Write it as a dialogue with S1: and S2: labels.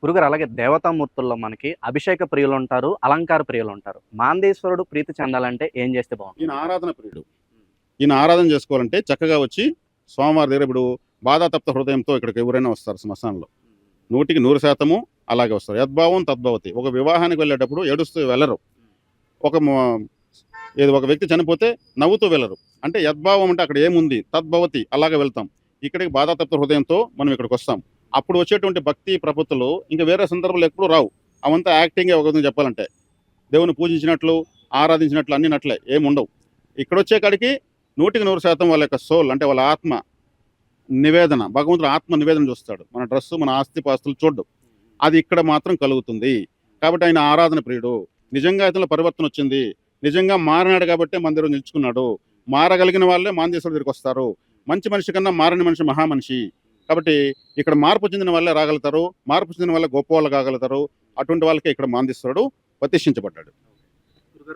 S1: గురుగారు అలాగే దేవతామూర్తుల్లో మనకి అభిషేక ప్రియులుంటారు, అలంకార ప్రియులుంటారు. మాందేశ్వరుడు ప్రీతి చెందాలంటే ఏం చేస్తే బావుంటుంది?
S2: ఈయన ఆరాధన ప్రియుడు. ఈయన ఆరాధన చేసుకోవాలంటే చక్కగా వచ్చి స్వామివారి దగ్గర ఇప్పుడు బాధాతప్త హృదయంతో ఇక్కడికి ఎవరైనా వస్తారు శ్మశానంలో. 100% అలాగే వస్తారు. యద్భావం తద్భవతి. ఒక వివాహానికి వెళ్ళేటప్పుడు ఏడుస్తూ వెళ్ళరు. ఒక ఒక వ్యక్తి చనిపోతే నవ్వుతూ వెళ్ళరు. అంటే యద్భావం అంటే అక్కడ ఏముంది, తద్భవతి అలాగే వెళ్తాం. ఇక్కడికి బాధాతప్త హృదయంతో మనం ఇక్కడికి వస్తాం. అప్పుడు వచ్చేటువంటి భక్తి ప్రపత్తులు ఇంకా వేరే సందర్భాలు ఎప్పుడూ రావు. అవంతా యాక్టింగే ఒక విధంగా చెప్పాలంటే. దేవుని పూజించినట్లు, ఆరాధించినట్లు అన్ని నట్లే ఏముండవు. ఇక్కడ వచ్చే కాడికి 100% వాళ్ళ యొక్క సోల్ అంటే వాళ్ళ ఆత్మ నివేదన, భగవంతుడు ఆత్మ నివేదన చూస్తాడు. మన డ్రెస్సు, మన ఆస్తిపాస్తులు చూడ్డు. అది ఇక్కడ మాత్రం కలుగుతుంది. కాబట్టి ఆయన ఆరాధన ప్రియుడు. నిజంగా ఇతనిలో పరివర్తన వచ్చింది. నిజంగా మారినాడు కాబట్టి మన దగ్గర నిలుచుకున్నాడు. మారగలిగిన వాళ్ళే మాందేశ్వరుడి దగ్గరికి వస్తారు. మంచి మనిషి కన్నా మారని మనిషి మహామనిషి. కాబట్టి ఇక్కడ మార్పు చెందిన వాళ్ళే రాగలుగుతారు. మార్పు చెందిన వాళ్ళే గొప్ప వాళ్ళు కాగలుగుతారు. అటువంటి వాళ్ళకే ఇక్కడ మాందేశ్వరుడు ప్రతిష్ఠించబడ్డాడు.